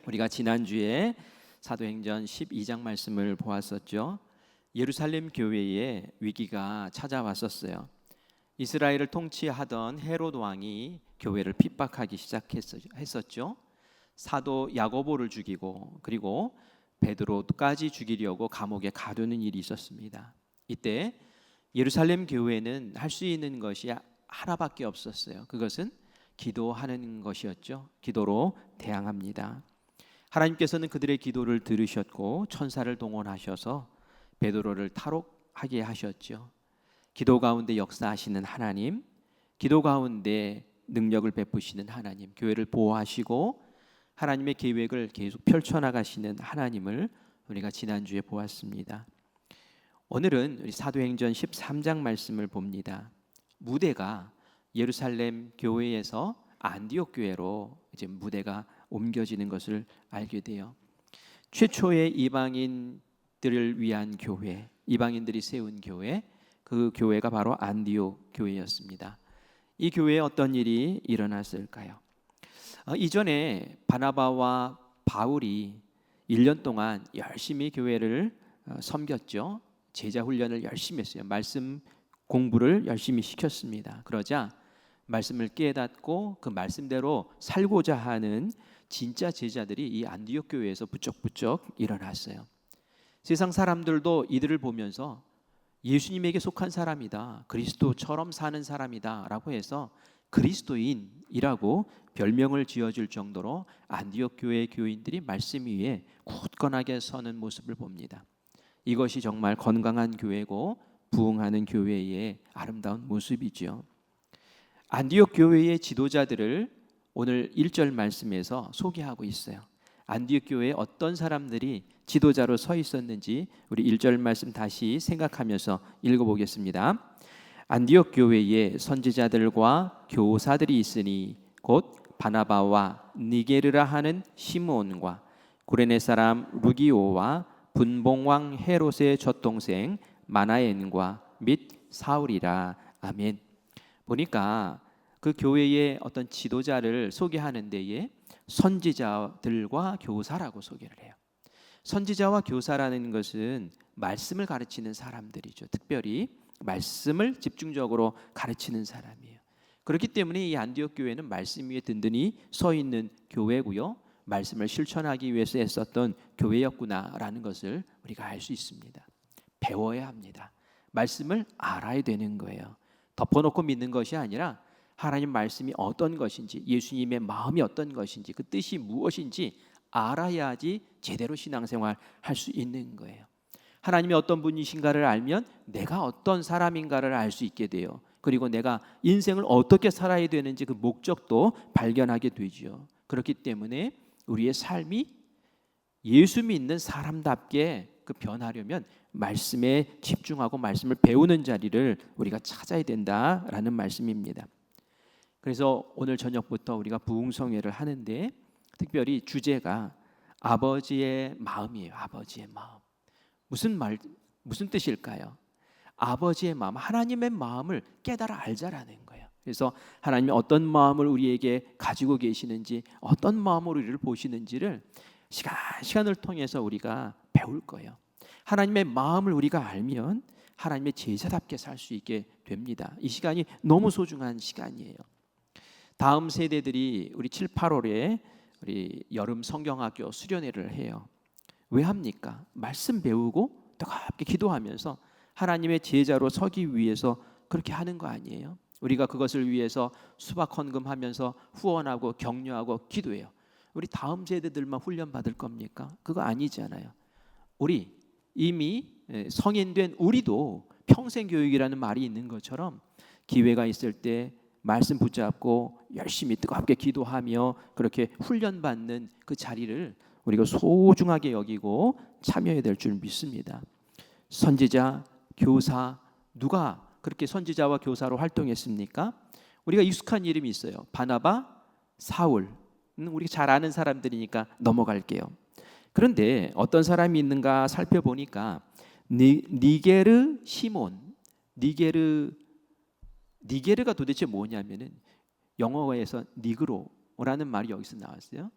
우리가 지난주에 사도행전 12장 말씀을 보았었죠. 예루살렘 교회에 위기가 찾아왔었어요. 이스라엘을 통치하던 헤롯 왕이 교회를 핍박하기 시작했었죠. 사도 야고보를 죽이고 그리고 베드로까지 죽이려고 감옥에 가두는 일이 있었습니다. 이때 예루살렘 교회는 할 수 있는 것이 하나밖에 없었어요. 그것은 기도하는 것이었죠. 기도로 대항합니다. 하나님께서는 그들의 기도를 들으셨고 천사를 동원하셔서 베드로를 탈옥하게 하셨죠. 기도 가운데 역사하시는 하나님, 기도 가운데 능력을 베푸시는 하나님, 교회를 보호하시고 하나님의 계획을 계속 펼쳐나가시는 하나님을 우리가 지난주에 보았습니다. 오늘은 우리 사도행전 13장 말씀을 봅니다. 무대가 예루살렘 교회에서 안디옥 교회로 이제 무대가 옮겨지는 것을 알게 돼요. 최초의 이방인들을 위한 교회, 이방인들이 세운 교회, 그 교회가 바로 안디옥 교회였습니다. 이 교회에 어떤 일이 일어났을까요? 이전에 바나바와 바울이 1년 동안 열심히 교회를 섬겼죠. 제자 훈련을 열심히 했어요. 말씀 공부를 열심히 시켰습니다. 그러자 말씀을 깨닫고 그 말씀대로 살고자 하는 진짜 제자들이 이 안디옥 교회에서 부쩍부쩍 일어났어요. 세상 사람들도 이들을 보면서 예수님에게 속한 사람이다, 그리스도처럼 사는 사람이다 라고 해서 그리스도인이라고 별명을 지어줄 정도로 안디옥 교회의 교인들이 말씀 위에 굳건하게 서는 모습을 봅니다. 이것이 정말 건강한 교회고 부흥하는 교회의 아름다운 모습이죠. 안디옥 교회의 지도자들을 오늘 1절 말씀에서 소개하고 있어요. 안디옥 교회에 어떤 사람들이 지도자로 서 있었는지 우리 1절 말씀 다시 생각하면서 읽어보겠습니다. 안디옥 교회에 선지자들과 교사들이 있으니 곧 바나바와 니게르라 하는 시므온과 구레네 사람 루기오와 분봉왕 헤롯의 젖동생 마나엔과 및 사울이라. 아멘. 보니까 그 교회의 어떤 지도자를 소개하는 데에 선지자들과 교사라고 소개를 해요. 선지자와 교사라는 것은 말씀을 가르치는 사람들이죠. 특별히 말씀을 집중적으로 가르치는 사람이에요. 그렇기 때문에 이 안디옥 교회는 말씀 위에 든든히 서 있는 교회고요. 말씀을 실천하기 위해서 애썼던 교회였구나라는 것을 우리가 알 수 있습니다. 배워야 합니다. 말씀을 알아야 되는 거예요. 덮어놓고 믿는 것이 아니라 하나님 말씀이 어떤 것인지, 예수님의 마음이 어떤 것인지, 그 뜻이 무엇인지 알아야지 제대로 신앙생활 할 수 있는 거예요. 하나님이 어떤 분이신가를 알면 내가 어떤 사람인가를 알 수 있게 돼요. 그리고 내가 인생을 어떻게 살아야 되는지 그 목적도 발견하게 되죠. 그렇기 때문에 우리의 삶이 예수 믿는 사람답게 그 변하려면 말씀에 집중하고 말씀을 배우는 자리를 우리가 찾아야 된다라는 말씀입니다. 그래서 오늘 저녁부터 우리가 부흥성회를 하는데 특별히 주제가 아버지의 마음이에요. 아버지의 마음. 무슨 뜻일까요? 아버지의 마음, 하나님의 마음을 깨달아 알자라는 거예요. 그래서 하나님이 어떤 마음을 우리에게 가지고 계시는지, 어떤 마음으로 우리를 보시는지를 시간을 통해서 우리가 배울 거예요. 하나님의 마음을 우리가 알면 하나님의 제자답게 살 수 있게 됩니다. 이 시간이 너무 소중한 시간이에요. 다음 세대들이 우리 7, 8월에 우리 여름 성경학교 수련회를 해요. 왜 합니까? 말씀 배우고 뜨겁게 기도하면서 하나님의 제자로 서기 위해서 그렇게 하는 거 아니에요? 우리가 그것을 위해서 수박 헌금하면서 후원하고 격려하고 기도해요. 우리 다음 세대들만 훈련 받을 겁니까? 그거 아니잖아요. 우리 이미 성인된 우리도 평생 교육이라는 말이 있는 것처럼 기회가 있을 때 말씀 붙잡고 열심히 뜨겁게 기도하며 그렇게 훈련받는 그 자리를 우리가 소중하게 여기고 참여해야 될 줄 믿습니다. 선지자, 교사, 누가 그렇게 선지자와 교사로 활동했습니까? 우리가 익숙한 이름이 있어요. 바나바, 사울. 우리가 잘 아는 사람들이니까 넘어갈게요. 그런데 어떤 사람이 있는가 살펴보니까 니게르 시몬, 니게르가 도대체 뭐냐면은 영어에서 니그로라는 말이 여기서 나왔어요.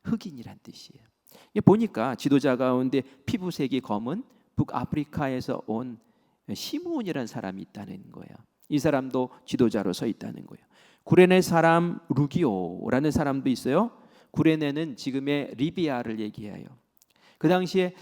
흑인이란 뜻이에요. 이게 보니까 지도자 가운데 피부색이 검은 북아프리카에서 온 시므온이라는 사람이 있다는 거예요. 이 사람도 지도자로 서 있다는 거예요. 구레네 사람 루기오라는 사람도 있어요. 구레네는 지금의 리비아를 얘기해요. 그 당시에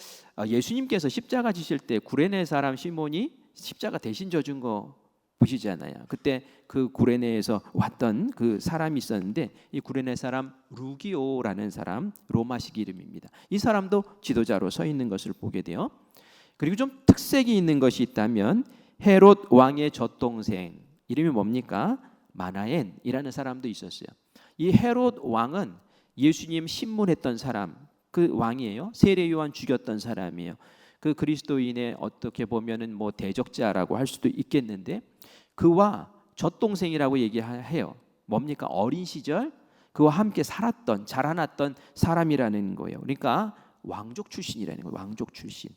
예수님께서 십자가 지실 때 구레네 사람 시몬이 십자가 대신 져준 거 보시잖아요. 그때 그 구레네에서 왔던 그 사람이 있었는데, 이 구레네 사람 루기오라는 사람, 로마식 이름입니다. 이 사람도 지도자로 서 있는 것을 보게 돼요. 그리고 좀 특색이 있는 것이 있다면 헤롯 왕의 젖동생, 이름이 뭡니까? 마나엔이라는 사람도 있었어요. 이 헤롯 왕은 예수님 신문했던 사람, 그 왕이에요. 세례 요한 죽였던 사람이에요. 그 그리스도인의 어떻게 보면은 뭐 대적자라고 할 수도 있겠는데, 그와 젖동생이라고 얘기해요. 뭡니까? 어린 시절 그와 함께 살았던, 자라났던 사람이라는 거예요. 그러니까 왕족 출신이라는 거예요. 왕족 출신.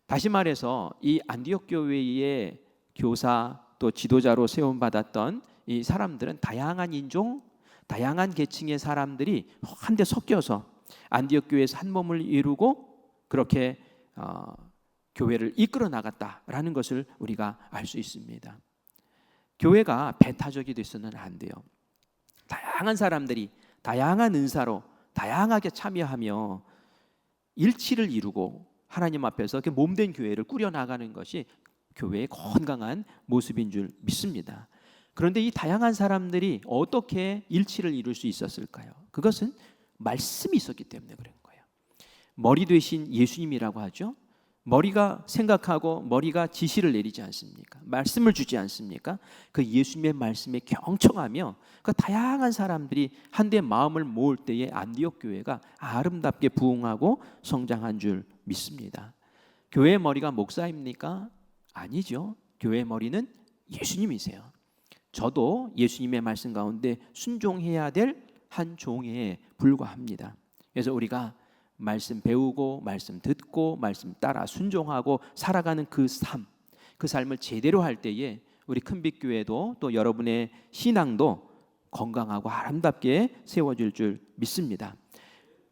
다시 말해서 이 안디옥 교회의 교사 또 지도자로 세움받았던 이 사람들은 다양한 인종, 다양한 계층의 사람들이 한데 섞여서 안디옥 교회에서 한 몸을 이루고 그렇게 교회를 이끌어 나갔다라는 것을 우리가 알 수 있습니다. 교회가 배타적이 돼서는 안 돼요. 다양한 사람들이 다양한 은사로 다양하게 참여하며 일치를 이루고 하나님 앞에서 몸된 교회를 꾸려나가는 것이 교회의 건강한 모습인 줄 믿습니다. 그런데 이 다양한 사람들이 어떻게 일치를 이룰 수 있었을까요? 그것은 말씀이 있었기 때문에 그런 거예요. 머리 되신 예수님이라고 하죠. 머리가 생각하고 머리가 지시를 내리지 않습니까? 말씀을 주지 않습니까? 그 예수님의 말씀에 경청하며 그 다양한 사람들이 한데 마음을 모을 때에 안디옥 교회가 아름답게 부흥하고 성장한 줄 믿습니다. 교회의 머리가 목사입니까? 아니죠. 교회의 머리는 예수님이세요. 저도 예수님의 말씀 가운데 순종해야 될 한 종에 불과합니다. 그래서 우리가 말씀 배우고 말씀 듣고 말씀 따라 순종하고 살아가는 그 삶을 제대로 할 때에 우리 큰빛교회도 또 여러분의 신앙도 건강하고 아름답게 세워질 줄 믿습니다.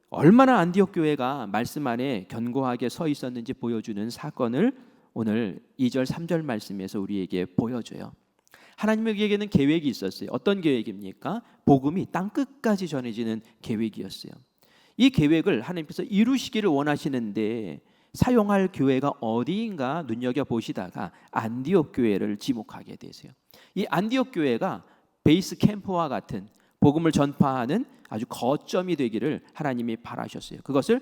얼마나 안디옥 교회가 말씀 안에 견고하게 서 있었는지 보여주는 사건을 오늘 2절 3절 말씀에서 우리에게 보여줘요. 하나님에게는 계획이 있었어요. 어떤 계획입니까? 복음이 땅끝까지 전해지는 계획이었어요. 이 계획을 하나님께서 이루시기를 원하시는데 사용할 교회가 어디인가 눈여겨보시다가 안디옥 교회를 지목하게 되세요. 이 안디옥 교회가 베이스 캠프와 같은 복음을 전파하는 아주 거점이 되기를 하나님이 바라셨어요. 그것을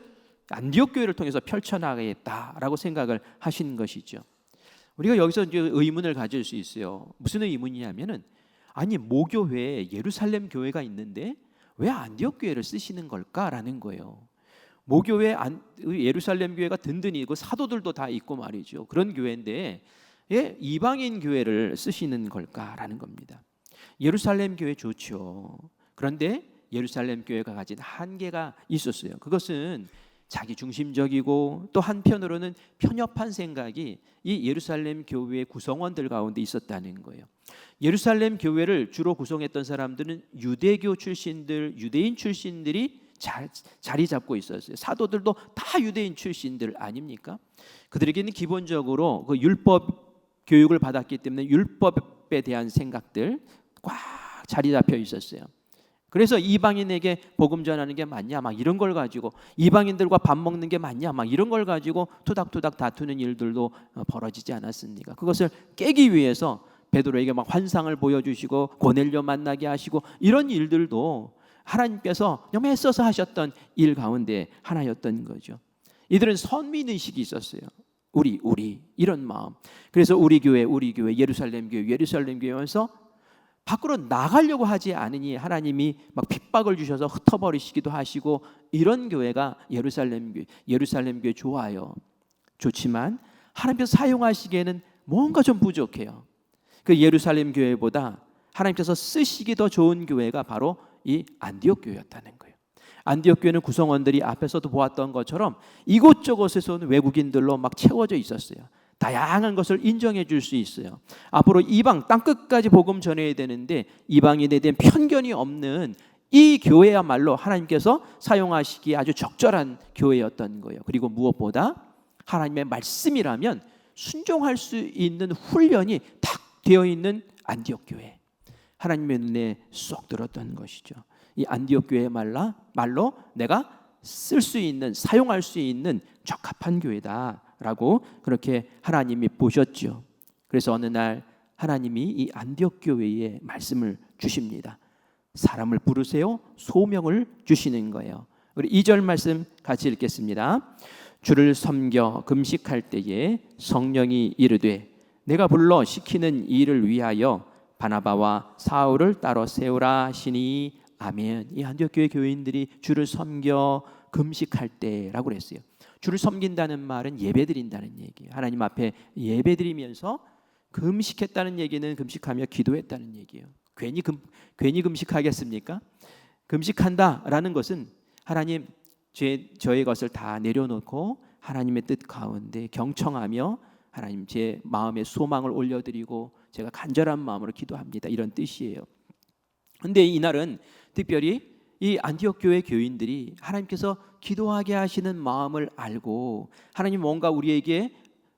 안디옥 교회를 통해서 펼쳐나가겠다라고 생각을 하신 것이죠. 우리가 여기서 이제 의문을 가질 수 있어요. 무슨 의문이냐면은, 아니 모교회에 예루살렘 교회가 있는데 왜 안디옥 교회를 쓰시는 걸까라는 거예요. 모교회 예루살렘 교회가 든든히 있고 사도들도 다 있고 말이죠. 그런 교회인데 왜 이방인 교회를 쓰시는 걸까라는 겁니다. 예루살렘 교회 좋죠. 그런데 예루살렘 교회가 가진 한계가 있었어요. 그것은 자기 중심적이고 또 한편으로는 편협한 생각이 이 예루살렘 교회의 구성원들 가운데 있었다는 거예요. 예루살렘 교회를 주로 구성했던 사람들은 유대교 출신들, 유대인 출신들이 자리 잡고 있었어요. 사도들도 다 유대인 출신들 아닙니까? 그들에게는 기본적으로 그 율법 교육을 받았기 때문에 율법에 대한 생각들 꽉 자리 잡혀 있었어요. 그래서 이방인에게 복음 전하는 게 맞냐 막 이런 걸 가지고, 이방인들과 밥 먹는 게 맞냐 막 이런 걸 가지고 토닥토닥 다투는 일들도 벌어지지 않았습니까? 그것을 깨기 위해서 베드로에게 막 환상을 보여주시고 고넬료 만나게 하시고 이런 일들도 하나님께서 너무 애써서 하셨던 일 가운데 하나였던 거죠. 이들은 선민의식이 있었어요. 우리 이런 마음. 그래서 우리 교회 예루살렘 교회에서 밖으로 나가려고 하지 않으니 하나님이 막 핍박을 주셔서 흩어버리시기도 하시고, 이런 교회가 예루살렘 교회 좋아요. 좋지만 하나님께서 사용하시기에는 뭔가 좀 부족해요. 그 예루살렘 교회보다 하나님께서 쓰시기 더 좋은 교회가 바로 이 안디옥 교회였다는 거예요. 안디옥 교회는 구성원들이 앞에서도 보았던 것처럼 이곳저곳에서 온 외국인들로 막 채워져 있었어요. 다양한 것을 인정해 줄 수 있어요. 앞으로 이방 땅끝까지 복음 전해야 되는데 이방인에 대한 편견이 없는 이 교회야말로 하나님께서 사용하시기에 아주 적절한 교회였던 거예요. 그리고 무엇보다 하나님의 말씀이라면 순종할 수 있는 훈련이 딱 되어 있는 안디옥 교회, 하나님의 눈에 쏙 들었던 것이죠. 이 안디옥 교회의 말로 내가 쓸 수 있는, 사용할 수 있는 적합한 교회다라고 그렇게 하나님이 보셨죠. 그래서 어느 날 하나님이 이 안디옥 교회에 말씀을 주십니다. 사람을 부르세요. 소명을 주시는 거예요. 우리 2절 말씀 같이 읽겠습니다. 주를 섬겨 금식할 때에 성령이 이르되 내가 불러 시키는 일을 위하여 바나바와 사울을 따로 세우라 하시니 아멘. 이 안디옥 교회 교인들이 주를 섬겨 금식할 때라고 그랬어요. 주를 섬긴다는 말은 예배드린다는 얘기예요. 하나님 앞에 예배드리면서 금식했다는 얘기는 금식하며 기도했다는 얘기예요. 괜히 금식하겠습니까? 금식한다라는 것은 하나님 저의 것을 다 내려놓고 하나님의 뜻 가운데 경청하며 하나님 제 마음의 소망을 올려드리고 제가 간절한 마음으로 기도합니다, 이런 뜻이에요. 그런데 이날은 특별히 이 안디옥 교회 교인들이 하나님께서 기도하게 하시는 마음을 알고 하나님 뭔가 우리에게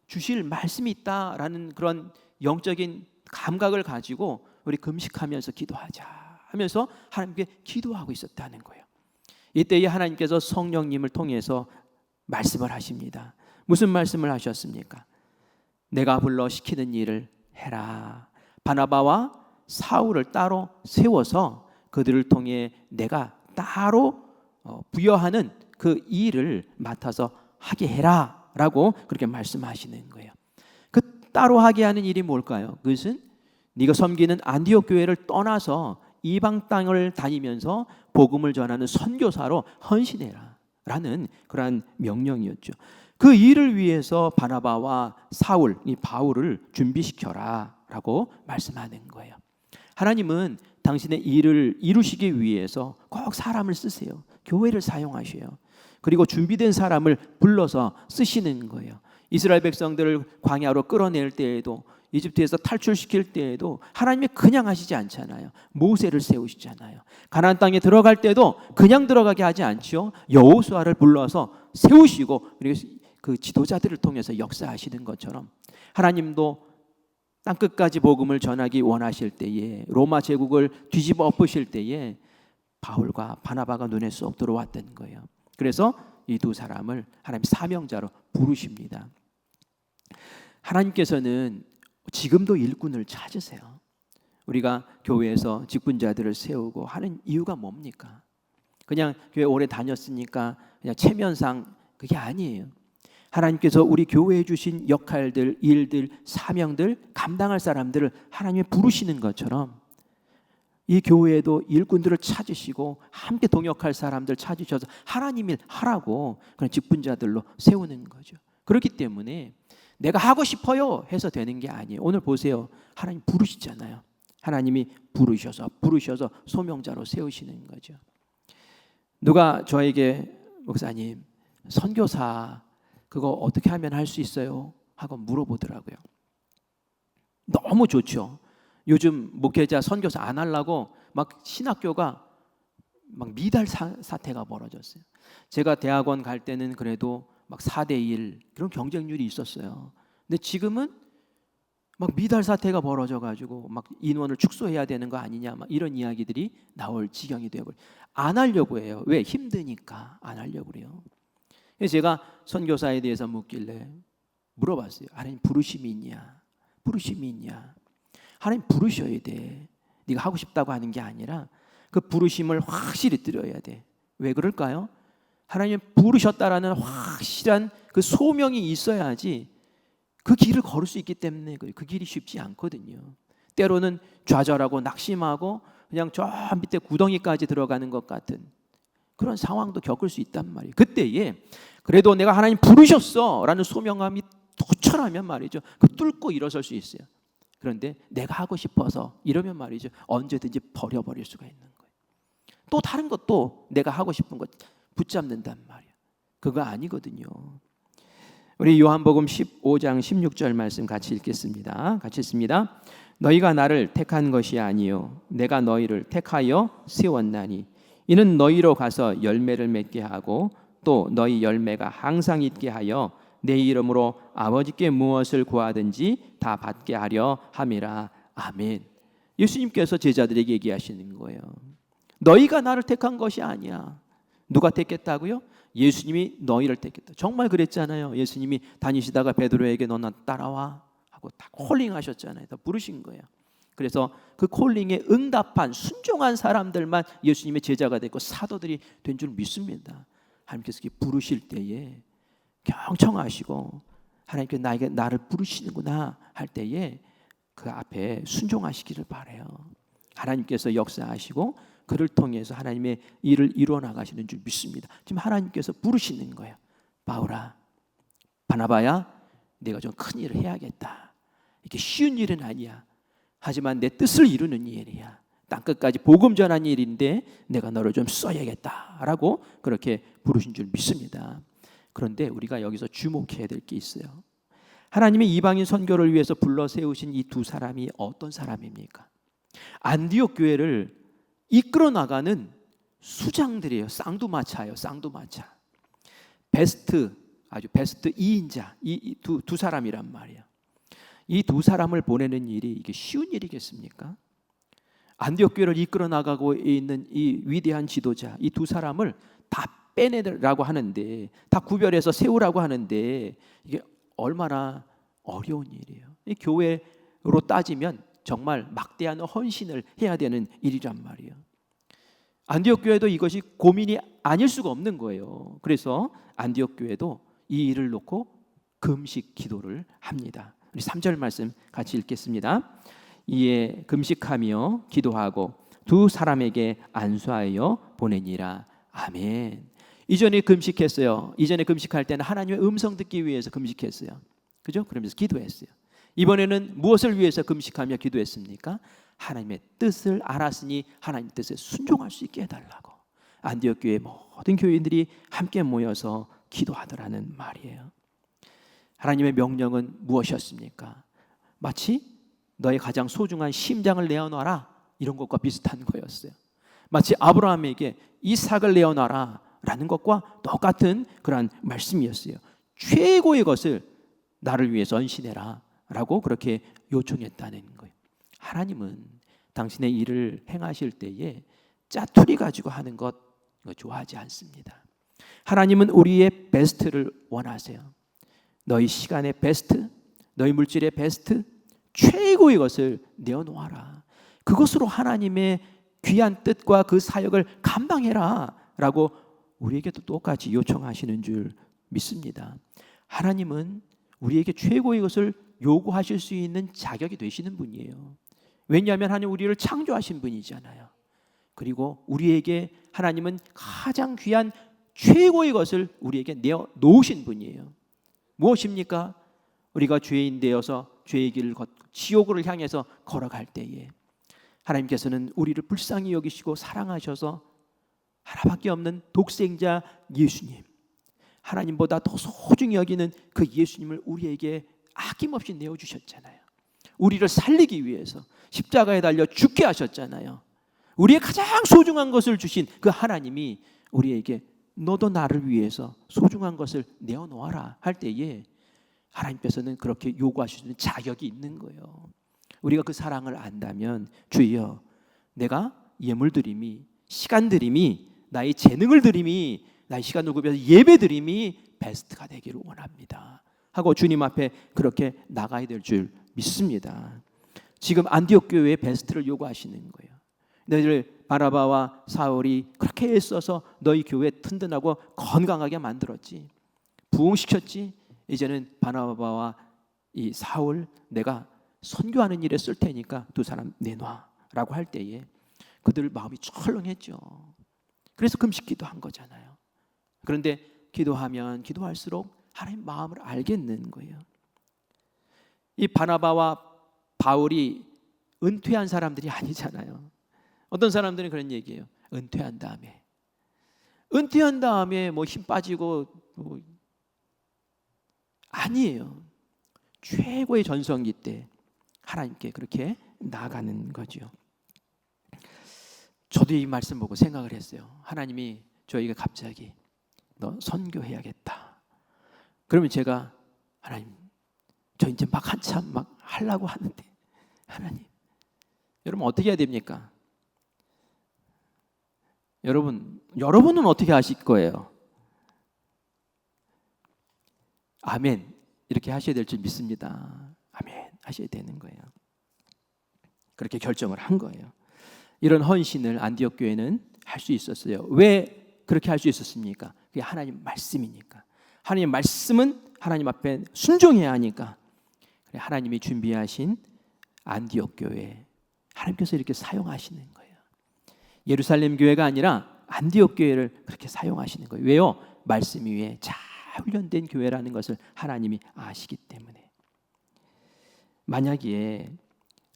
주실 말씀이 있다라는 그런 영적인 감각을 가지고 우리 금식하면서 기도하자 하면서 하나님께 기도하고 있었다는 거예요. 이때에 하나님께서 성령님을 통해서 말씀을 하십니다. 무슨 말씀을 하셨습니까? 내가 불러 시키는 일을 해라. 바나바와 사울을 따로 세워서 그들을 통해 내가 따로 부여하는 그 일을 맡아서 하게 해라 라고 그렇게 말씀하시는 거예요. 그 따로 하게 하는 일이 뭘까요? 그것은 네가 섬기는 안디옥 교회를 떠나서 이방 땅을 다니면서 복음을 전하는 선교사로 헌신해라 라는 그러한 명령이었죠. 그 일을 위해서 바나바와 사울, 이 바울을 준비시켜라 라고 말씀하는 거예요. 하나님은 당신의 일을 이루시기 위해서 꼭 사람을 쓰세요. 교회를 사용하셔요. 그리고 준비된 사람을 불러서 쓰시는 거예요. 이스라엘 백성들을 광야로 끌어낼 때에도, 이집트에서 탈출시킬 때에도 하나님이 그냥 하시지 않잖아요. 모세를 세우시잖아요. 가나안 땅에 들어갈 때도 그냥 들어가게 하지 않죠. 여호수아를 불러서 세우시고 그리고 그 지도자들을 통해서 역사하시는 것처럼 하나님도 땅끝까지 복음을 전하기 원하실 때에, 로마 제국을 뒤집어 엎으실 때에 바울과 바나바가 눈에 쏙 들어왔던 거예요. 그래서 이 두 사람을 하나님 사명자로 부르십니다. 하나님께서는 지금도 일꾼을 찾으세요. 우리가 교회에서 직분자들을 세우고 하는 이유가 뭡니까? 그냥 교회 오래 다녔으니까 그냥 체면상 그게 아니에요. 하나님께서 우리 교회에 주신 역할들, 일들, 사명들 감당할 사람들을 하나님이 부르시는 것처럼 이 교회에도 일꾼들을 찾으시고 함께 동역할 사람들 찾으셔서 하나님 일 하라고 그런 직분자들로 세우는 거죠. 그렇기 때문에 내가 하고 싶어요 해서 되는 게 아니에요. 오늘 보세요. 하나님 부르시잖아요. 하나님이 부르셔서 소명자로 세우시는 거죠. 누가 저에게 목사님 선교사 그거 어떻게 하면 할 수 있어요? 하고 물어보더라고요. 너무 좋죠. 요즘 목회자 선교사 안 하려고 막 신학교가 막 미달 사태가 벌어졌어요. 제가 대학원 갈 때는 그래도 막 4대1 그런 경쟁률이 있었어요. 근데 지금은 막 미달 사태가 벌어져 가지고 막 인원을 축소해야 되는 거 아니냐 막 이런 이야기들이 나올 지경이 되어버려요. 안 하려고 해요. 왜? 힘드니까 안 하려고 그래요. 그래서 제가 선교사에 대해서 묻길래 물어봤어요. 하나님 부르심이 있냐? 부르심이 있냐? 하나님 부르셔야 돼. 네가 하고 싶다고 하는 게 아니라 그 부르심을 확실히 들어야 돼. 왜 그럴까요? 하나님 부르셨다라는 확실한 그 소명이 있어야지 그 길을 걸을 수 있기 때문에 그 길이 쉽지 않거든요. 때로는 좌절하고 낙심하고 그냥 저 밑에 구덩이까지 들어가는 것 같은 그런 상황도 겪을 수 있단 말이에요. 그때에 그래도 내가 하나님 부르셨어라는 소명감이 도철하면 말이죠. 그 뚫고 일어설 수 있어요. 그런데 내가 하고 싶어서 이러면 말이죠. 언제든지 버려버릴 수가 있는 거예요. 또 다른 것도 내가 하고 싶은 것 붙잡는단 말이에요. 그거 아니거든요. 우리 요한복음 15장 16절 말씀 같이 읽겠습니다. 같이 읽습니다. 너희가 나를 택한 것이 아니요 내가 너희를 택하여 세웠나니 이는 너희로 가서 열매를 맺게 하고 또 너희 열매가 항상 있게 하여 내 이름으로 아버지께 무엇을 구하든지 다 받게 하려 함이라. 아멘. 예수님께서 제자들에게 얘기하시는 거예요. 너희가 나를 택한 것이 아니야. 누가 택했다고요? 예수님이 너희를 택했다. 정말 그랬잖아요. 예수님이 다니시다가 베드로에게 너 나 따라와 하고 딱 콜링하셨잖아요. 다 부르신 거예요. 그래서 그 콜링에 응답한 순종한 사람들만 예수님의 제자가 됐고 사도들이 된 줄 믿습니다. 하나님께서 부르실 때에 경청하시고 하나님께서 나를 부르시는구나 할 때에 그 앞에 순종하시기를 바라요. 하나님께서 역사하시고 그를 통해서 하나님의 일을 이루어 나가시는 줄 믿습니다. 지금 하나님께서 부르시는 거예요. 바울아, 바나바야, 내가 좀 큰 일을 해야겠다. 이게 쉬운 일은 아니야. 하지만 내 뜻을 이루는 일이야. 땅끝까지 복음 전하는 일인데 내가 너를 좀 써야겠다라고 그렇게 부르신 줄 믿습니다. 그런데 우리가 여기서 주목해야 될 게 있어요. 하나님의 이방인 선교를 위해서 불러 세우신 이 두 사람이 어떤 사람입니까? 안디옥 교회를 이끌어 나가는 수장들이에요. 쌍두마차예요. 쌍두마차. 아주 베스트 2인자 이 두 사람이란 말이에요. 이 두 사람을 보내는 일이 이게 쉬운 일이겠습니까? 안디옥 교회를 이끌어 나가고 있는 이 위대한 지도자 이 두 사람을 다 빼내라고 하는데, 다 구별해서 세우라고 하는데 이게 얼마나 어려운 일이에요. 이 교회로 따지면 정말 막대한 헌신을 해야 되는 일이란 말이에요. 안디옥 교회도 이것이 고민이 아닐 수가 없는 거예요. 그래서 안디옥 교회도 이 일을 놓고 금식 기도를 합니다. 우리 3절 말씀 같이 읽겠습니다. 이에 금식하며 기도하고 두 사람에게 안수하여 보내니라. 아멘. 이전에 금식했어요. 이전에 금식할 때는 하나님의 음성 듣기 위해서 금식했어요. 그죠? 그러면서 기도했어요. 이번에는 무엇을 위해서 금식하며 기도했습니까? 하나님의 뜻을 알았으니 하나님 뜻에 순종할 수 있게 해달라고. 안디옥 교회 모든 교인들이 함께 모여서 기도하더라는 말이에요. 하나님의 명령은 무엇이었습니까? 마치 너의 가장 소중한 심장을 내어놔라 이런 것과 비슷한 거였어요. 마치 아브라함에게 이삭을 내어놔라 라는 것과 똑같은 그런 말씀이었어요. 최고의 것을 나를 위해서 헌신해라 라고 그렇게 요청했다는 거예요. 하나님은 당신의 일을 행하실 때에 짜투리 가지고 하는 것 좋아하지 않습니다. 하나님은 우리의 베스트를 원하세요. 너희 시간의 베스트, 너희 물질의 베스트, 최고의 것을 내어놓아라. 그것으로 하나님의 귀한 뜻과 그 사역을 감당해라 라고 우리에게도 똑같이 요청하시는 줄 믿습니다. 하나님은 우리에게 최고의 것을 요구하실 수 있는 자격이 되시는 분이에요. 왜냐하면 하나님 우리를 창조하신 분이잖아요. 그리고 우리에게 하나님은 가장 귀한 최고의 것을 우리에게 내어 놓으신 분이에요. 무엇입니까? 우리가 죄인 되어서 죄의 길을 걷고 지옥을 향해서 걸어갈 때에 하나님께서는 우리를 불쌍히 여기시고 사랑하셔서 하나밖에 없는 독생자 예수님, 하나님보다 더 소중히 여기는 그 예수님을 우리에게 아낌없이 내어주셨잖아요. 우리를 살리기 위해서 십자가에 달려 죽게 하셨잖아요. 우리의 가장 소중한 것을 주신 그 하나님이 우리에게 너도 나를 위해서 소중한 것을 내어놓아라 할 때에 하나님께서는 그렇게 요구하시는 자격이 있는 거예요. 우리가 그 사랑을 안다면 주여 내가 예물 드림이, 시간 드림이, 나의 재능을 드림이, 나의 시간을 구비해서 예배 드림이 베스트가 되기를 원합니다 하고 주님 앞에 그렇게 나가야 될 줄 믿습니다. 지금 안디옥 교회의 베스트를 요구하시는 거예요. 너희들 바나바와 사울이 그렇게 애써서 너희 교회 튼튼하고 건강하게 만들었지, 부흥시켰지. 이제는 바나바와 이 사울 내가 선교하는 일에 쓸 테니까 두 사람 내놔라고 할 때에 그들 마음이 철렁했죠. 그래서 금식기도 한 거잖아요. 그런데 기도하면 기도할수록 하나님 마음을 알겠는 거예요. 이 바나바와 바울이 은퇴한 사람들이 아니잖아요. 어떤 사람들은 그런 얘기예요. 은퇴한 다음에 뭐 힘 빠지고 뭐 아니에요. 최고의 전성기 때 하나님께 그렇게 나아가는 거죠. 저도 이 말씀 보고 생각을 했어요. 하나님이 저희가 갑자기 너 선교해야겠다. 그러면 제가 하나님, 저 이제 막 한참 막 하려고 하는데 하나님, 여러분 어떻게 해야 됩니까? 여러분은 어떻게 하실 거예요? 아멘 이렇게 하셔야 될 줄 믿습니다. 아멘 하셔야 되는 거예요. 그렇게 결정을 한 거예요. 이런 헌신을 안디옥 교회는 할 수 있었어요. 왜 그렇게 할 수 있었습니까? 그게 하나님 말씀이니까. 하나님 말씀은 하나님 앞에 순종해야 하니까. 하나님이 준비하신 안디옥 교회, 하나님께서 이렇게 사용하시는 거예요. 예루살렘 교회가 아니라 안디옥 교회를 그렇게 사용하시는 거예요. 왜요? 말씀 위에 잘 훈련된 교회라는 것을 하나님이 아시기 때문에. 만약에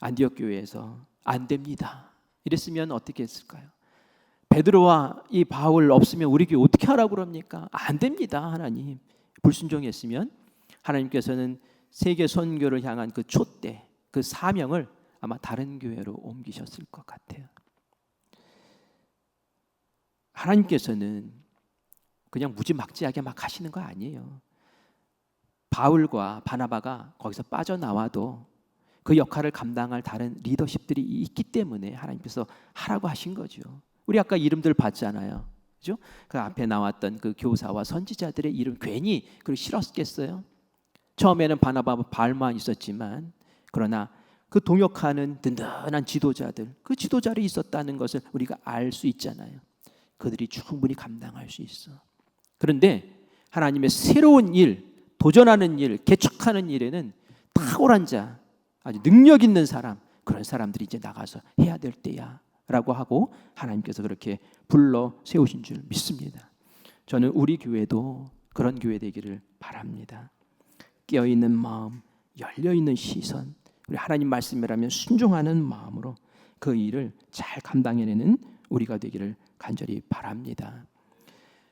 안디옥 교회에서 안 됩니다 이랬으면 어떻게 했을까요? 베드로와 이 바울 없으면 우리 교회 어떻게 하라고 그럽니까? 안 됩니다. 하나님 불순종했으면 하나님께서는 세계 선교를 향한 그 촛대, 그 사명을 아마 다른 교회로 옮기셨을 것 같아요. 하나님께서는 그냥 무지막지하게 막 하시는 거 아니에요. 바울과 바나바가 거기서 빠져나와도 그 역할을 감당할 다른 리더십들이 있기 때문에 하나님께서 하라고 하신 거죠. 우리 아까 이름들 봤잖아요. 그죠? 그 앞에 나왔던 그 교사와 선지자들의 이름 괜히 그걸 싫었겠어요? 처음에는 바나바와 바울만 있었지만 그러나 그 동역하는 든든한 지도자들, 그 지도자들이 있었다는 것을 우리가 알 수 있잖아요. 그들이 충분히 감당할 수 있어. 그런데 하나님의 새로운 일, 도전하는 일, 개척하는 일에는 탁월한 자, 아주 능력 있는 사람, 그런 사람들이 이제 나가서 해야 될 때야 라고 하고 하나님께서 그렇게 불러 세우신 줄 믿습니다. 저는 우리 교회도 그런 교회 되기를 바랍니다. 깨어있는 마음, 열려있는 시선, 우리 하나님 말씀이라면 순종하는 마음으로 그 일을 잘 감당해내는 우리가 되기를 간절히 바랍니다.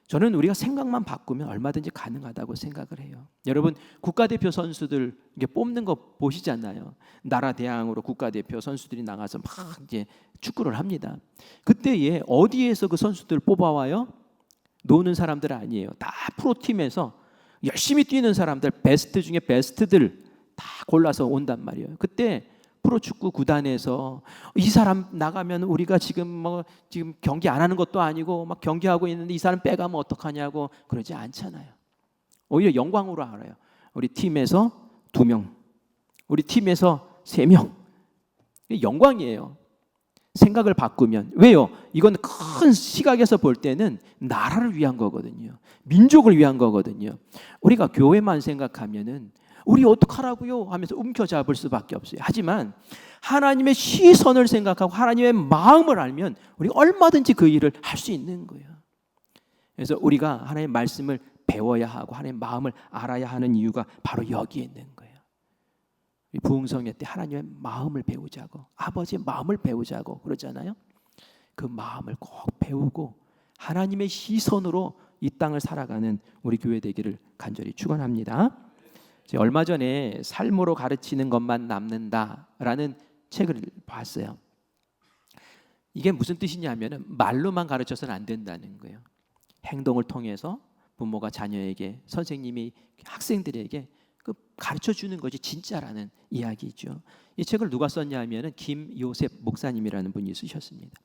저는 우리가 생각만 바꾸면 얼마든지 가능하다고 생각을 해요. 여러분 국가대표 선수들 이게 뽑는 거 보시잖아요. 나라 대항으로 국가대표 선수들이 나가서 막 이제 축구를 합니다. 그때에 어디에서 그 선수들 뽑아와요? 노는 사람들 아니에요. 다 프로팀에서 열심히 뛰는 사람들, 베스트 중에 베스트들 다 골라서 온단 말이에요. 그때 프로축구 구단에서 이 사람 나가면 우리가 지금 경기 안 하는 것도 아니고 막 경기하고 있는데 이 사람 빼가면 어떡하냐고 그러지 않잖아요. 오히려 영광으로 알아요. 우리 팀에서 2명, 우리 팀에서 3명. 영광이에요. 생각을 바꾸면. 왜요? 이건 큰 시각에서 볼 때는 나라를 위한 거거든요. 민족을 위한 거거든요. 우리가 교회만 생각하면은 우리 어떡하라고요? 하면서 움켜잡을 수밖에 없어요. 하지만 하나님의 시선을 생각하고 하나님의 마음을 알면 우리가 얼마든지 그 일을 할 수 있는 거예요. 그래서 우리가 하나님의 말씀을 배워야 하고 하나님의 마음을 알아야 하는 이유가 바로 여기에 있는 거예요. 부흥성회 때 하나님의 마음을 배우자고 아버지의 마음을 배우자고 그러잖아요. 그 마음을 꼭 배우고 하나님의 시선으로 이 땅을 살아가는 우리 교회 되기를 간절히 축원합니다. 제가 얼마 전에 삶으로 가르치는 것만 남는다라는 책을 봤어요. 이게 무슨 뜻이냐면은 말로만 가르쳐서는 안 된다는 거예요. 행동을 통해서 부모가 자녀에게, 선생님이 학생들에게 그 가르쳐 주는 것이 진짜라는 이야기죠. 이 책을 누가 썼냐면은 김요셉 목사님이라는 분이 쓰셨습니다.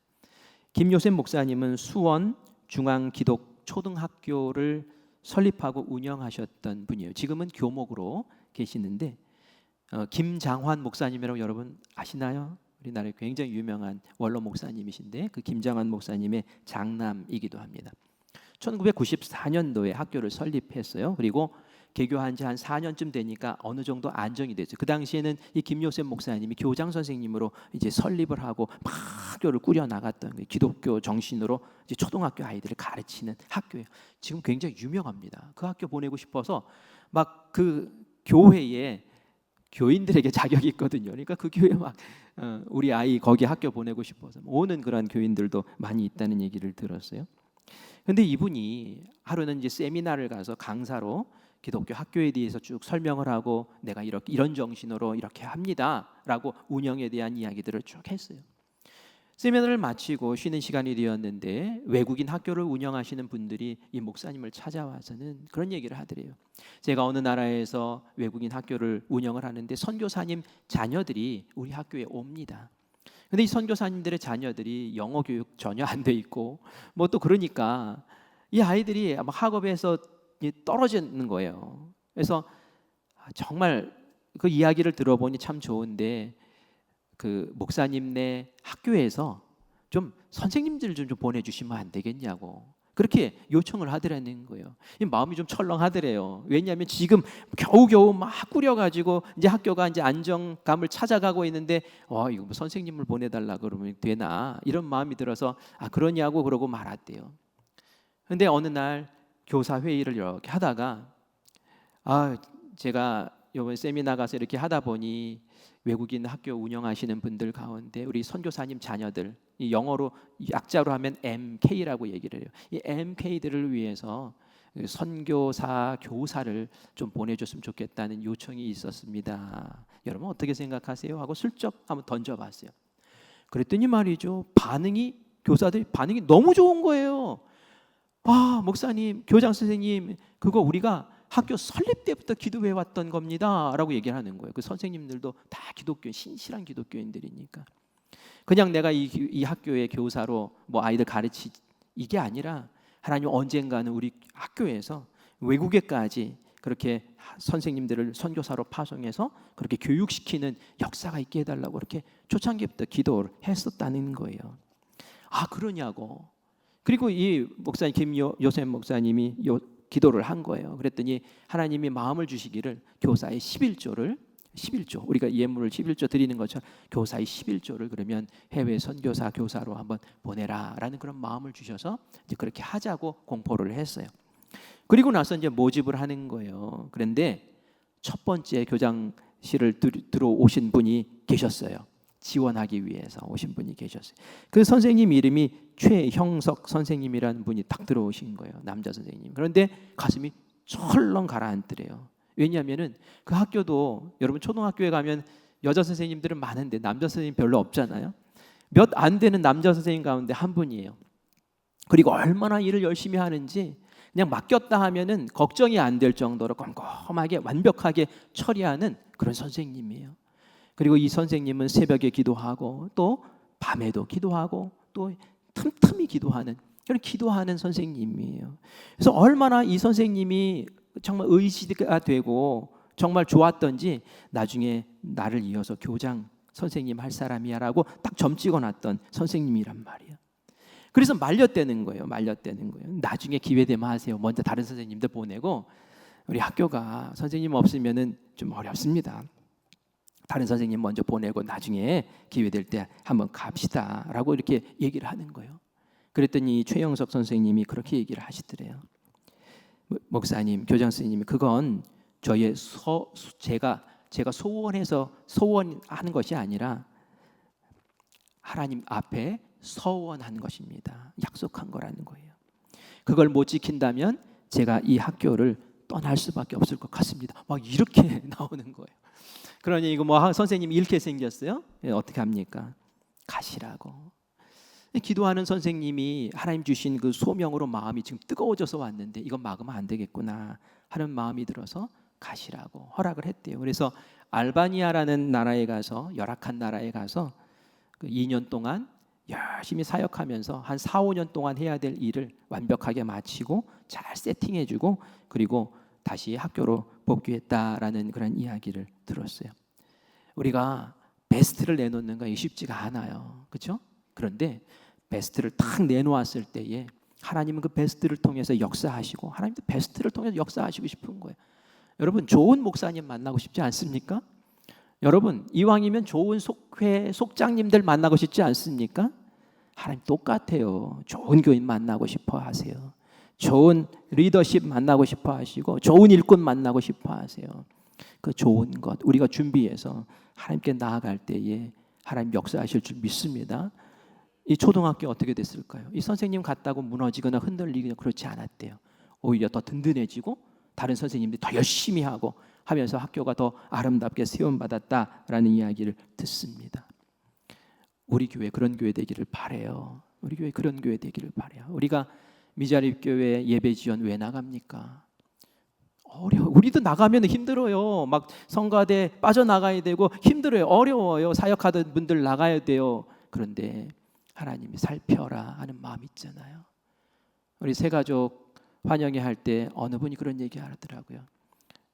김요셉 목사님은 수원 중앙기독초등학교를 설립하고 운영하셨던 분이에요. 지금은 교목으로 계시는데 김장환 목사님이라고 여러분 아시나요? 우리나라에 굉장히 유명한 원로 목사님이신데 그 김장환 목사님의 장남이기도 합니다. 1994년도에 학교를 설립했어요. 그리고 개교한 지 한 4년쯤 되니까 어느 정도 안정이 됐어요. 그 당시에는 이 김요셉 목사님이 교장 선생님으로 이제 설립을 하고 막 학교를 꾸려 나갔던 기독교 정신으로 이제 초등학교 아이들을 가르치는 학교예요. 지금 굉장히 유명합니다. 그 학교 보내고 싶어서 막 그 교회에 교인들에게 자격이 있거든요. 그러니까 그 교회 막 우리 아이 거기 학교 보내고 싶어서 오는 그런 교인들도 많이 있다는 얘기를 들었어요. 근데 이분이 하루는 이제 세미나를 가서 강사로 기독교 학교에 대해서 쭉 설명을 하고 내가 이런 정신으로 이렇게 합니다라고 운영에 대한 이야기들을 쭉 했어요. 세미나를 마치고 쉬는 시간이 되었는데 외국인 학교를 운영하시는 분들이 이 목사님을 찾아와서는 그런 얘기를 하더래요. 제가 어느 나라에서 외국인 학교를 운영을 하는데 선교사님 자녀들이 우리 학교에 옵니다. 근데 이 선교사님들의 자녀들이 영어 교육 전혀 안 돼 있고 뭐 또 그러니까 이 아이들이 아마 학업에서 떨어지는 거예요. 그래서 정말 그 이야기를 들어보니 참 좋은데 그 목사님네 학교에서 좀 선생님들 좀 보내주시면 안 되겠냐고 그렇게 요청을 하더라는 거예요. 이 마음이 좀 철렁하더래요. 왜냐하면 지금 겨우겨우 막 꾸려가지고 이제 학교가 이제 안정감을 찾아가고 있는데 이거 뭐 선생님을 보내달라 그러면 되나 이런 마음이 들어서 그러냐고 그러고 말았대요. 근데 어느 날 교사 회의를 이렇게 하다가 제가 이번 세미나 가서 이렇게 하다 보니 외국인 학교 운영하시는 분들 가운데 우리 선교사님 자녀들, 이 영어로 약자로 하면 MK라고 얘기를 해요. 이 MK들을 위해서 선교사 교사를 좀 보내줬으면 좋겠다는 요청이 있었습니다. 여러분 어떻게 생각하세요? 하고 슬쩍 한번 던져봤어요. 그랬더니 말이죠, 교사들이 반응이 너무 좋은 거예요. 목사님, 교장 선생님, 그거 우리가 학교 설립 때부터 기도해 왔던 겁니다 라고 얘기를 하는 거예요. 그 선생님들도 다 기독교인, 신실한 기독교인들이니까 그냥 내가 이 학교의 교사로 뭐 아이들 이게 아니라 하나님 언젠가는 우리 학교에서 외국에까지 그렇게 선생님들을 선교사로 파송해서 그렇게 교육시키는 역사가 있게 해달라고 그렇게 초창기부터 기도를 했었다는 거예요. 그러냐고. 그리고 이 목사님 김요셉 목사님이 기도를 한 거예요. 그랬더니 하나님이 마음을 주시기를 교사의 11조 우리가 예물을 11조 드리는 것처럼 교사의 11조를 그러면 해외 선교사 교사로 한번 보내라라는 그런 마음을 주셔서 이제 그렇게 하자고 공포를 했어요. 그리고 나서 이제 모집을 하는 거예요. 그런데 첫 번째 교장실을 들어오신 분이 계셨어요. 지원하기 위해서 오신 분이 계셨어요. 그 선생님 이름이 최형석 선생님이라는 분이 딱 들어오신 거예요. 남자 선생님. 그런데 가슴이 철렁 가라앉더래요. 왜냐하면은 그 학교도 여러분 초등학교에 가면 여자 선생님들은 많은데 남자 선생님 별로 없잖아요. 몇 안 되는 남자 선생님 가운데 한 분이에요. 그리고 얼마나 일을 열심히 하는지 그냥 맡겼다 하면은 걱정이 안 될 정도로 꼼꼼하게 완벽하게 처리하는 그런 선생님이에요. 그리고 이 선생님은 새벽에 기도하고 또 밤에도 기도하고 또 틈틈이 기도하는 그런 기도하는 선생님이에요. 그래서 얼마나 이 선생님이 정말 의지가 되고 정말 좋았던지 나중에 나를 이어서 교장 선생님 할 사람이야라고 딱 점 찍어놨던 선생님이란 말이에요. 그래서 말렸다는 거예요. 나중에 기회 되면 하세요. 먼저 다른 선생님들 보내고 우리 학교가 선생님 없으면은 좀 어렵습니다. 다른 선생님 먼저 보내고 나중에 기회 될 때 한번 갑시다라고 이렇게 얘기를 하는 거예요. 그랬더니 최영석 선생님이 그렇게 얘기를 하시더래요. 목사님, 교장 선생님이 그건 저의 제가 소원하는 것이 아니라 하나님 앞에 서원한 것입니다. 약속한 거라는 거예요. 그걸 못 지킨다면 제가 이 학교를 떠날 수밖에 없을 것 같습니다. 막 이렇게 나오는 거예요. 그러니 이거 선생님이 잃게 생겼어요. 어떻게 합니까? 가시라고. 기도하는 선생님이 하나님 주신 그 소명으로 마음이 지금 뜨거워져서 왔는데 이건 막으면 안 되겠구나 하는 마음이 들어서 가시라고 허락을 했대요. 그래서 알바니아라는 나라에 가서 열악한 나라에 가서 그 2년 동안 열심히 사역하면서 한 4, 5년 동안 해야 될 일을 완벽하게 마치고 잘 세팅해주고 그리고 다시 학교로 복귀했다라는 그런 이야기를 들었어요. 우리가 베스트를 내놓는 거 쉽지가 않아요. 그렇죠? 그런데 베스트를 딱 내놓았을 때에 하나님은 그 베스트를 통해서 역사하시고 하나님도 베스트를 통해서 역사하시고 싶은 거예요. 여러분 좋은 목사님 만나고 싶지 않습니까? 여러분 이왕이면 좋은 속장님들 만나고 싶지 않습니까? 하나님 똑같아요. 좋은 교인 만나고 싶어 하세요. 좋은 리더십 만나고 싶어 하시고 좋은 일꾼 만나고 싶어 하세요. 그 좋은 것 우리가 준비해서 하나님께 나아갈 때에 하나님 역사하실 줄 믿습니다. 이 초등학교 어떻게 됐을까요? 이 선생님 같다고 무너지거나 흔들리거나 그렇지 않았대요. 오히려 더 든든해지고 다른 선생님들이 더 열심히 하고 하면서 학교가 더 아름답게 세움받았다라는 이야기를 듣습니다. 우리 교회 그런 교회 되기를 바래요. 우리 교회 그런 교회 되기를 바래요. 우리가 미자립교회 예배 지원 왜 나갑니까? 우리도 나가면 힘들어요. 막 성가대 빠져나가야 되고 힘들어요. 어려워요. 사역하던 분들 나가야 돼요. 그런데 하나님이 살펴라 하는 마음이 있잖아요. 우리 새가족 환영회 할 때 어느 분이 그런 얘기 하더라고요.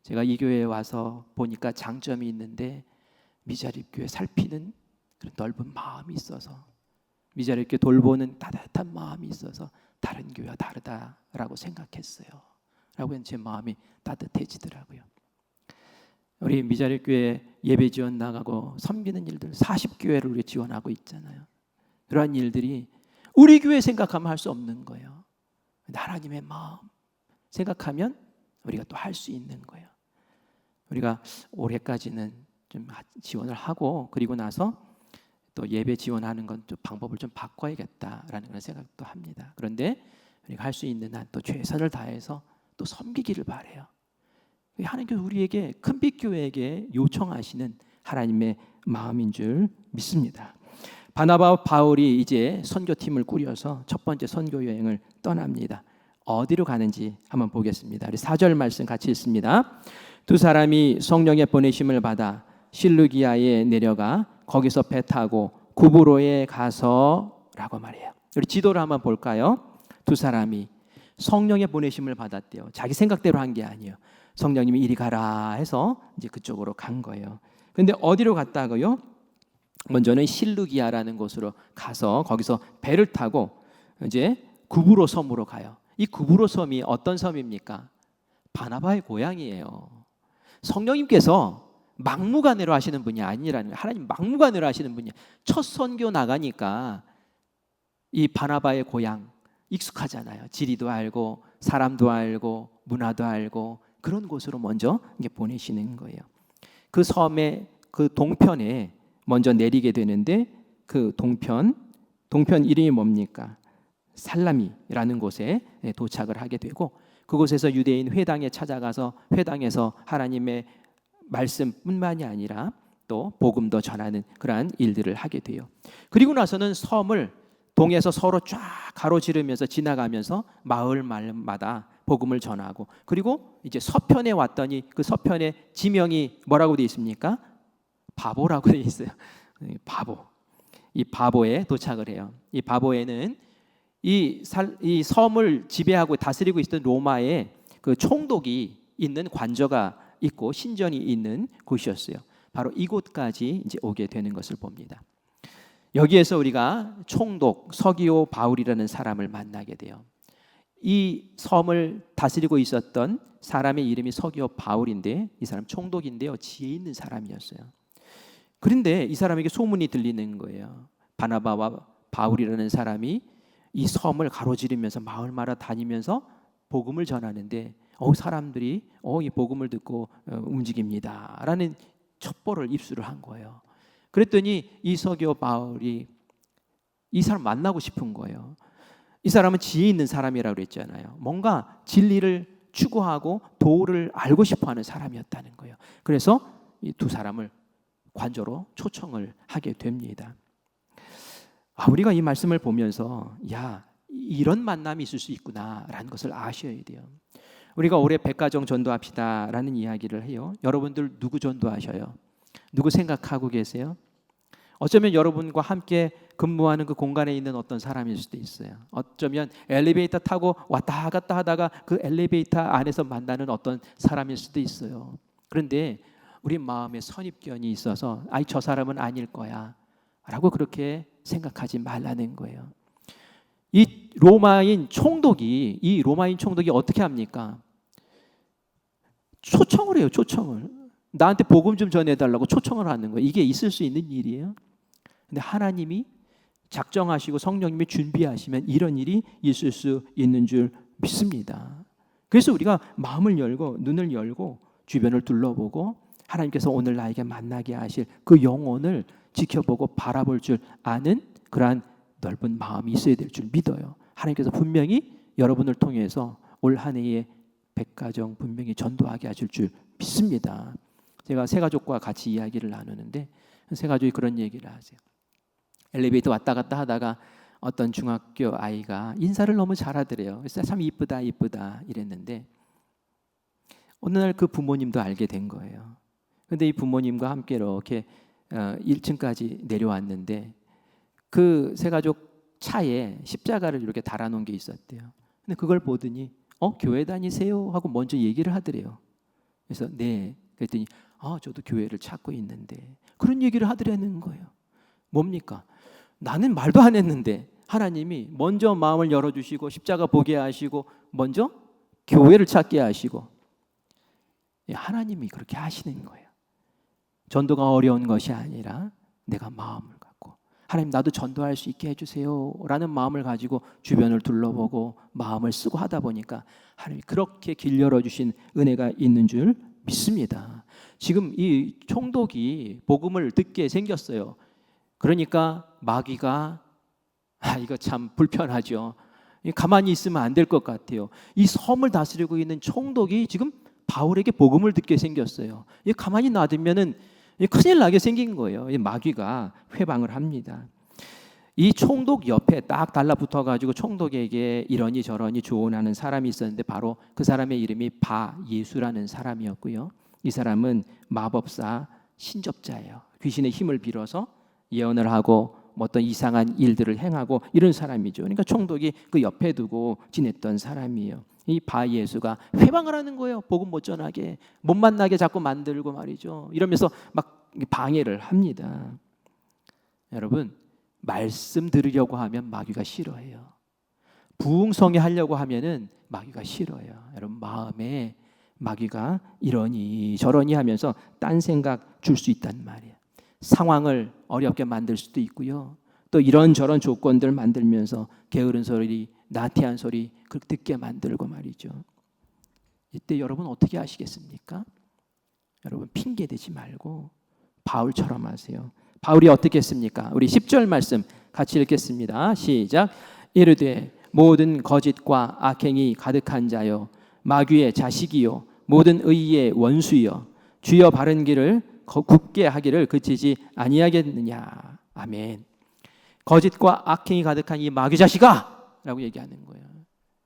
제가 이 교회에 와서 보니까 장점이 있는데 미자립교회 살피는 그런 넓은 마음이 있어서, 미자립교회 돌보는 따뜻한 마음이 있어서 다른 교회와 다르다라고 생각했어요. 라고 제 마음이 따뜻해지더라고요. 우리 미자립교회 예배 지원 나가고 섬기는 일들 40교회를 우리 지원하고 있잖아요. 그러한 일들이 우리 교회 생각하면 할 수 없는 거예요. 하나님의 마음 생각하면 우리가 또 할 수 있는 거예요. 우리가 올해까지는 좀 지원을 하고 그리고 나서 또 예배 지원하는 건 좀 방법을 좀 바꿔야겠다라는 그런 생각도 합니다. 그런데 우리가 할 수 있는 한 또 최선을 다해서 또 섬기기를 바래요. 하나님께서 우리에게 큰빛교회에게 요청하시는 하나님의 마음인 줄 믿습니다. 바나바와 바울이 이제 선교팀을 꾸려서 첫 번째 선교 여행을 떠납니다. 어디로 가는지 한번 보겠습니다. 우리 4절 말씀 같이 읽습니다. 두 사람이 성령의 보내심을 받아 실루기아에 내려가 거기서 배 타고 구브로에 가서라고 말해요. 우리 지도를 한번 볼까요? 두 사람이 성령의 보내심을 받았대요. 자기 생각대로 한 게 아니에요. 성령님이 이리 가라 해서 이제 그쪽으로 간 거예요. 근데 어디로 갔다고요? 먼저는 실루기아라는 곳으로 가서 거기서 배를 타고 이제 구브로 섬으로 가요. 이 구브로 섬이 어떤 섬입니까? 바나바의 고향이에요. 성령님께서 막무가내로 하시는 분이 아니라는 거예요. 하나님 막무가내로 하시는 분이에요. 첫 선교 나가니까 이 바나바의 고향 익숙하잖아요. 지리도 알고 사람도 알고 문화도 알고 그런 곳으로 먼저 이제 보내시는 거예요. 그 섬의 그 동편에 먼저 내리게 되는데 그 동편 이름이 뭡니까? 살라미라는 곳에 도착을 하게 되고 그곳에서 유대인 회당에 찾아가서 회당에서 하나님의 말씀뿐만이 아니라 또 복음도 전하는 그러한 일들을 하게 돼요. 그리고 나서는 섬을 동에서 서로 쫙 가로지르면서 지나가면서 마을마다 복음을 전하고 그리고 이제 서편에 왔더니 그 서편의 지명이 뭐라고 되어 있습니까? 바보라고 되어 있어요. 바보. 이 바보에 도착을 해요. 이 바보에는 이 섬을 지배하고 다스리고 있던 로마의 그 총독이 있는 관저가 있고 신전이 있는 곳이었어요. 바로 이곳까지 이제 오게 되는 것을 봅니다. 여기에서 우리가 총독 서기오 바울이라는 사람을 만나게 돼요. 이 섬을 다스리고 있었던 사람의 이름이 서기오 바울인데 이 사람 총독인데요. 지혜 있는 사람이었어요. 그런데 이 사람에게 소문이 들리는 거예요. 바나바와 바울이라는 사람이 이 섬을 가로지르면서 마을마다 다니면서 복음을 전하는데 사람들이 이 복음을 듣고 움직입니다 라는 첩보를 입수를 한 거예요. 그랬더니 이 서기오 바울이 이 사람 만나고 싶은 거예요. 이 사람은 지혜 있는 사람이라고 그랬잖아요. 뭔가 진리를 추구하고 도를 알고 싶어하는 사람이었다는 거예요. 그래서 이 두 사람을 관저로 초청을 하게 됩니다. 우리가 이 말씀을 보면서 이런 만남이 있을 수 있구나라는 것을 아셔야 돼요. 우리가 올해 백가정 전도합시다라는 이야기를 해요. 여러분들 누구 전도하셔요? 누구 생각하고 계세요? 어쩌면 여러분과 함께 근무하는 그 공간에 있는 어떤 사람일 수도 있어요. 어쩌면 엘리베이터 타고 왔다 갔다 하다가 그 엘리베이터 안에서 만나는 어떤 사람일 수도 있어요. 그런데 우리 마음에 선입견이 있어서 저 사람은 아닐 거야 라고 그렇게 생각하지 말라는 거예요. 이 로마인 총독이 어떻게 합니까? 초청을 해요. 초청을. 나한테 복음 좀 전해달라고 초청을 하는 거예요. 이게 있을 수 있는 일이에요. 근데 하나님이 작정하시고 성령님이 준비하시면 이런 일이 있을 수 있는 줄 믿습니다. 그래서 우리가 마음을 열고 눈을 열고 주변을 둘러보고 하나님께서 오늘 나에게 만나게 하실 그 영혼을 지켜보고 바라볼 줄 아는 그러한 넓은 마음이 있어야 될 줄 믿어요. 하나님께서 분명히 여러분을 통해서 올 한 해에 백가정 분명히 전도하게 하실 줄 믿습니다. 제가 새 가족과 같이 이야기를 나누는데 새 가족이 그런 얘기를 하세요. 엘리베이터 왔다 갔다 하다가 어떤 중학교 아이가 인사를 너무 잘하더래요. 그래서 참 이쁘다 이쁘다 이랬는데 어느 날 그 부모님도 알게 된 거예요. 근데 이 부모님과 함께 이렇게 1층까지 내려왔는데 그 세 가족 차에 십자가를 이렇게 달아놓은 게 있었대요. 근데 그걸 보더니 교회 다니세요? 하고 먼저 얘기를 하더래요. 그래서 네. 그랬더니 저도 교회를 찾고 있는데 그런 얘기를 하더라는 거예요. 뭡니까? 나는 말도 안 했는데 하나님이 먼저 마음을 열어주시고 십자가 보게 하시고 먼저 교회를 찾게 하시고 하나님이 그렇게 하시는 거예요. 전도가 어려운 것이 아니라 내가 마음을 갖고 하나님 나도 전도할 수 있게 해주세요 라는 마음을 가지고 주변을 둘러보고 마음을 쓰고 하다 보니까 하나님이 그렇게 길 열어주신 은혜가 있는 줄 믿습니다. 지금 이 총독이 복음을 듣게 생겼어요. 그러니까 마귀가 이거 참 불편하죠. 가만히 있으면 안 될 것 같아요. 이 섬을 다스리고 있는 총독이 지금 바울에게 복음을 듣게 생겼어요. 가만히 놔두면은 큰일 나게 생긴 거예요. 마귀가 회방을 합니다. 이 총독 옆에 딱 달라붙어 가지고 총독에게 이러니 저러니 조언하는 사람이 있었는데 바로 그 사람의 이름이 바예수라는 사람이었고요. 이 사람은 마법사 신접자예요. 귀신의 힘을 빌어서 예언을 하고 어떤 이상한 일들을 행하고 이런 사람이죠. 그러니까 총독이 그 옆에 두고 지냈던 사람이에요. 이 바예수가 회방을 하는 거예요. 복음 못 전하게, 못 만나게 자꾸 만들고 말이죠. 이러면서 막 방해를 합니다. 여러분, 말씀 들으려고 하면 마귀가 싫어해요. 부흥성에 하려고 하면은 마귀가 싫어요. 여러분, 마음에 마귀가 이러니 저러니 하면서 딴 생각 줄 수 있단 말이에요. 상황을 어렵게 만들 수도 있고요. 또 이런저런 조건들 만들면서 게으른 소리, 나태한 소리 듣게 만들고 말이죠. 이때 여러분 어떻게 하시겠습니까? 여러분 핑계 대지 말고 바울처럼 하세요. 바울이 어떻게 했습니까? 우리 10절 말씀 같이 읽겠습니다. 시작. 이르되 모든 거짓과 악행이 가득한 자여 마귀의 자식이요 모든 의의 원수여 주여 바른 길을 굳게 하기를 그치지 아니하겠느냐. 아멘. 거짓과 악행이 가득한 이 마귀 자식아 라고 얘기하는 거예요.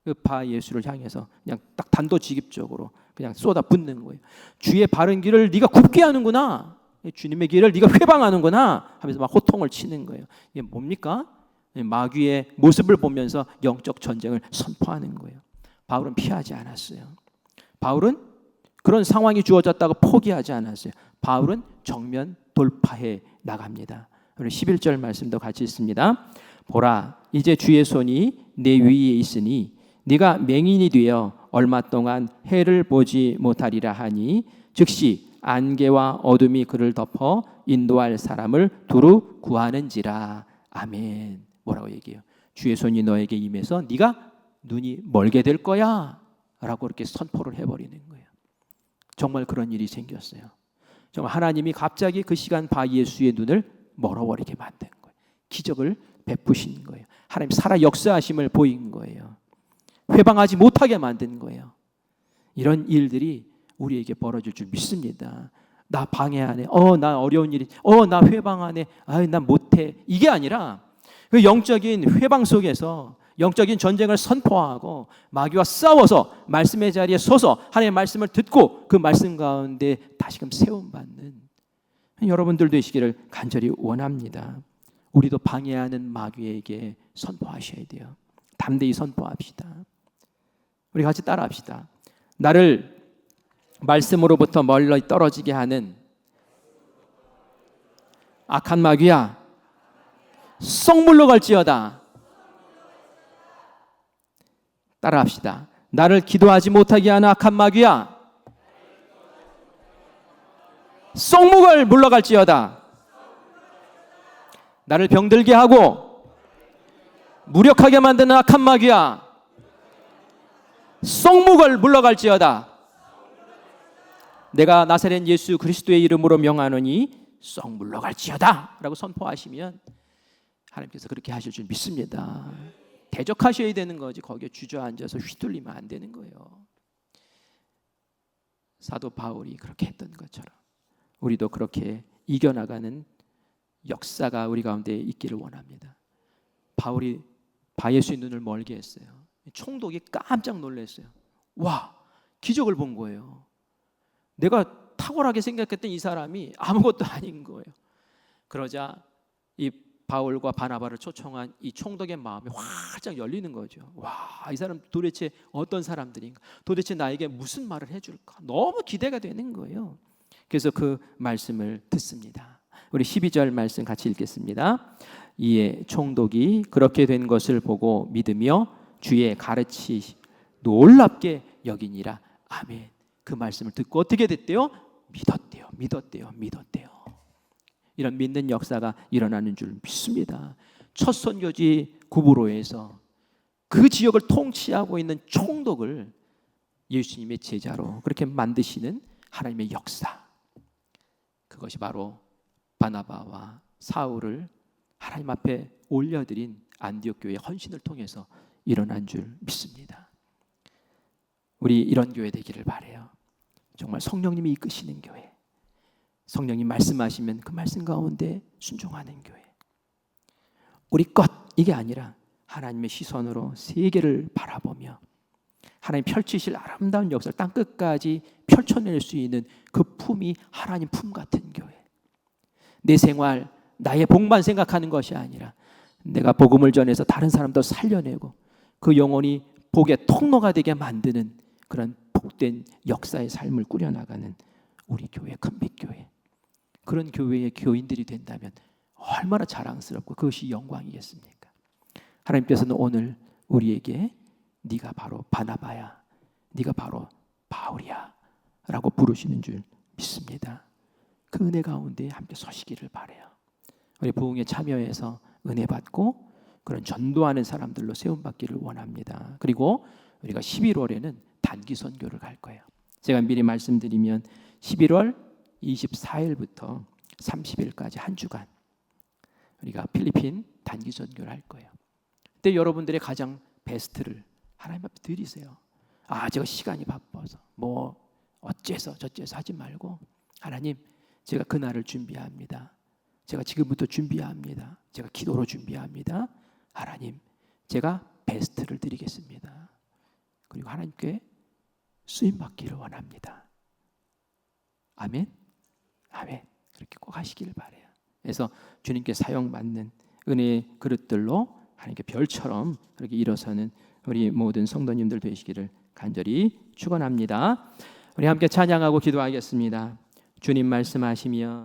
그 바예수를 향해서 그냥 딱 단도직입적으로 그냥 쏟아붓는 거예요. 주의 바른 길을 네가 굽게 하는구나. 주님의 길을 네가 회방하는구나 하면서 막 호통을 치는 거예요. 이게 뭡니까? 마귀의 모습을 보면서 영적 전쟁을 선포하는 거예요. 바울은 피하지 않았어요. 바울은 그런 상황이 주어졌다고 포기하지 않았어요. 바울은 정면 돌파해 나갑니다. 우리 11절 말씀도 같이 있습니다. 보라 이제 주의 손이 내 위에 있으니 네가 맹인이 되어 얼마 동안 해를 보지 못하리라 하니 즉시 안개와 어둠이 그를 덮어 인도할 사람을 두루 구하는지라. 아멘. 뭐라고 얘기해요? 주의 손이 너에게 임해서 네가 눈이 멀게 될 거야 라고 이렇게 선포를 해버리는 거예요. 정말 그런 일이 생겼어요. 정말 하나님이 갑자기 그 시간 바예수의 눈을 멀어버리게 만든 거예요. 기적을 베푸신 거예요. 하나님 살아 역사하심을 보인 거예요. 회방하지 못하게 만든 거예요. 이런 일들이 우리에게 벌어질 줄 믿습니다. 나 방해하네. 나 어려운 일이. 나 회방하네. 난 못해. 이게 아니라 그 영적인 회방 속에서 영적인 전쟁을 선포하고 마귀와 싸워서 말씀의 자리에 서서 하나님의 말씀을 듣고 그 말씀 가운데 다시금 세움받는 여러분들 되시기를 간절히 원합니다. 우리도 방해하는 마귀에게 선포하셔야 돼요. 담대히 선포합시다. 우리 같이 따라합시다. 나를 말씀으로부터 멀리 떨어지게 하는 악한 마귀야, 썩 물러갈지어다. 따라합시다. 나를 기도하지 못하게 하는 악한 마귀야, 썩 물러갈지어다. 나를 병들게 하고 무력하게 만드는 악한 마귀야, 썩 물러갈지어다. 내가 나사렛 예수 그리스도의 이름으로 명하노니 썩 물러갈지어다 라고 선포하시면 하나님께서 그렇게 하실 줄 믿습니다. 대적하셔야 되는 거지 거기에 주저앉아서 휘둘리면 안 되는 거예요. 사도 바울이 그렇게 했던 것처럼 우리도 그렇게 이겨나가는 역사가 우리 가운데 있기를 원합니다. 바울이 바예수의 눈을 멀게 했어요. 총독이 깜짝 놀랐어요. 와, 기적을 본 거예요. 내가 탁월하게 생각했던 이 사람이 아무것도 아닌 거예요. 그러자 이 바울과 바나바를 초청한 이 총독의 마음이 활짝 열리는 거죠. 와, 이 사람 도대체 어떤 사람들인가? 도대체 나에게 무슨 말을 해줄까? 너무 기대가 되는 거예요. 그래서 그 말씀을 듣습니다. 우리 12절 말씀 같이 읽겠습니다. 이에 총독이 그렇게 된 것을 보고 믿으며 주의 가르치 놀랍게 여기니라. 아멘. 그 말씀을 듣고 어떻게 됐대요? 믿었대요. 이런 믿는 역사가 일어나는 줄 믿습니다. 첫 선교지 구브로에서 그 지역을 통치하고 있는 총독을 예수님의 제자로 그렇게 만드시는 하나님의 역사, 그것이 바로 바나바와 사울을 하나님 앞에 올려드린 안디옥 교회의 헌신을 통해서 일어난 줄 믿습니다. 우리 이런 교회 되기를 바라요. 정말 성령님이 이끄시는 교회, 성령님 말씀하시면 그 말씀 가운데 순종하는 교회. 우리 것 이게 아니라 하나님의 시선으로 세계를 바라보며 하나님 펼치실 아름다운 역사를 땅끝까지 펼쳐낼 수 있는 그 품이 하나님 품 같은 교회. 내 생활, 나의 복만 생각하는 것이 아니라 내가 복음을 전해서 다른 사람도 살려내고 그 영혼이 복의 통로가 되게 만드는 그런 복된 역사의 삶을 꾸려나가는 우리 교회, 큰빛교회, 그런 교회의 교인들이 된다면 얼마나 자랑스럽고 그것이 영광이겠습니까? 하나님께서는 오늘 우리에게 네가 바로 바나바야, 네가 바로 바울이야 라고 부르시는 줄 믿습니다. 그 은혜 가운데 함께 서시기를 바라요. 우리 부흥에 참여해서 은혜 받고 그런 전도하는 사람들로 세움받기를 원합니다. 그리고 우리가 11월에는 단기 선교를 갈 거예요. 제가 미리 말씀드리면 11월 24일부터 30일까지 한 주간 우리가 필리핀 단기 선교를 할 거예요. 그때 여러분들의 가장 베스트를 하나님 앞에 드리세요. 제가 시간이 바빠서 뭐 어째서 저째서 하지 말고, 하나님 제가 그날을 준비합니다. 제가 지금부터 준비합니다. 제가 기도로 준비합니다. 하나님 제가 베스트를 드리겠습니다. 그리고 하나님께 쓰임받기를 원합니다. 아멘. 아멘. 그렇게 꼭 하시기를 바라요. 그래서 주님께 사용받는 은혜의 그릇들로 하나님께 별처럼 그렇게 일어서는 우리 모든 성도님들 되시기를 간절히 축원합니다. 우리 함께 찬양하고 기도하겠습니다. 주님 말씀하시면